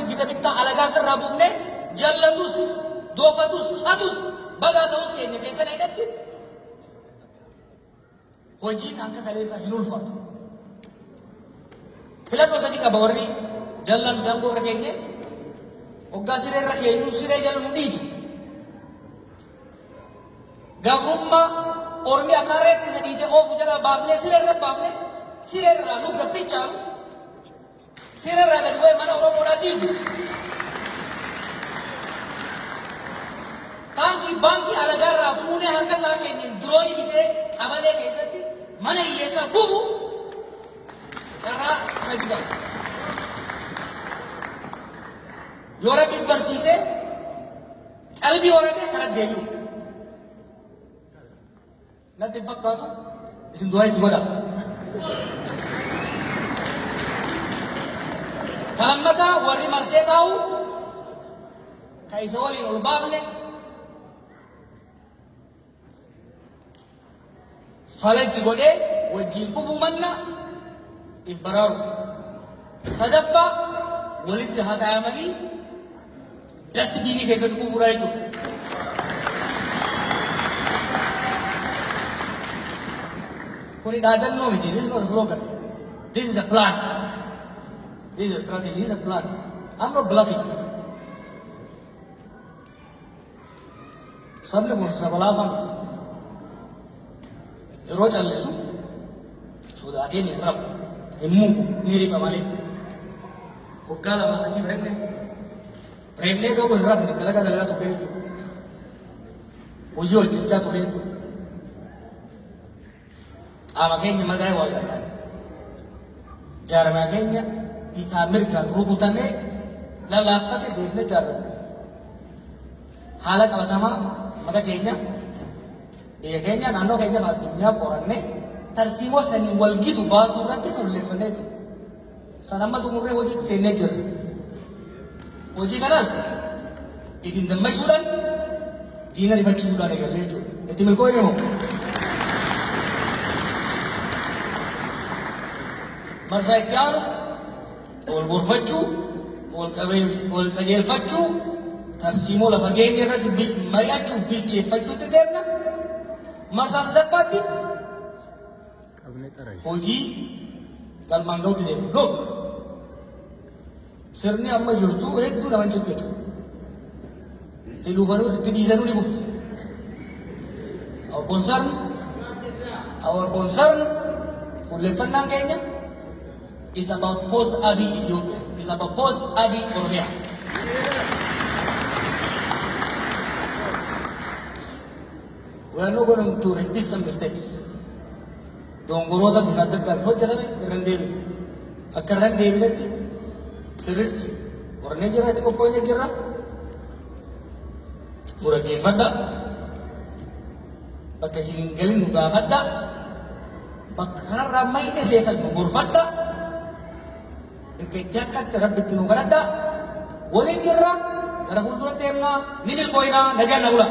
bitta alagaa sirraa buufne jallatus doofatus hatus bagaa ta'us keenya keessan eegatti hojiin akka kaleessa hin ulfaatu. Filannoo sadii qaba warri jallan jangoo irra keenye hoggaa siree irra keenyu siree jala nu dhiitu. Gabrummaa Oromiyaa karreetti isa dhiite oofu jala baafnee siree irra baafne siree irraa nu gaffichaamu siree irraa gadi bu'ee mana Oromoodhaa diigu. Baankii alagaa irraa fuunee harka isaa keenyaan diroonii bitee qabalee keessatti mana hiyyeessaa gubu carraa sadi qaba. Yoo Rabbi barsiisee qalbii horatee kana deebi'u. Natti hin fakkaatu isin du'aa itti godha. Kan lammataa warri marsee taa'u kan isa waliin ol baafne fala itti godhee wajjin kufuu manna if baraaru. Sadaffaa walitti hataa'amanii dasti biinii keessatti kufuudha jechuudha. Kuni dhaadannoo miti. This is not a slogan. This is a plan. This is a strategy. This is a plan. I'm not bluffing. Sabni kun sabalaafaa miti. Yeroo callisu sodaatee ni rafu. Hin muuku ni riba malee. Hoggaa lama sadii reebnee garuu hin rafne dalagaa ture jechuudha. Hojii hojjechaa ture jechuudha. Qaama keenya mataa wal danda'an. Jaarmaa keenya bitaa mirgaan rukutamee lallaaffate deemnee jaarranne. Haala qabatamaa mata keenya biyya keenya naannoo keenya addunyaa qorannee tarsiimoo saniin wal gitu baasuu irratti fuulleffannee jiru. San amma xumurree hojiitti seennee jirra. Hojii kanas isin dammaqsuudhaan diina rifachiisuudhaan eegallee jechuudha. Itti milkoo'ee moo? Marsaa itti aanu wal gorfachuu, wal qajeelfachuu, tarsiimoo lafa keenya irratti mari'achuuf bilcheeffachuutti deemna. Marsaa sadaffaatti hojii galmaan ga'utti deemna. Look, sirni amma jirtu hedduu nama ciqqeetu. Itti dhiisanuu ni gufti. Our concern fuulleffannaan keenya is about post-Abiy Ethiopia. It's about post-Abiy Oromia. We are not going to repeat some mistakes. Dongoroota bifa adda addaa hojjetame irra hin deebine. Akka irra hin deebinetti sirriitti qorannee jirra itti qophoonee jirra. Murateeffadha. Bakka isin hin galin nu gaafadha. Bakka kanarraa mayne seetan nu gorfadha. Bakka itti akkatti rabbitti nu kadhadha. Waliin jirra gara fuulduratti deemnaa ni milkooyinaa nagaan na bula.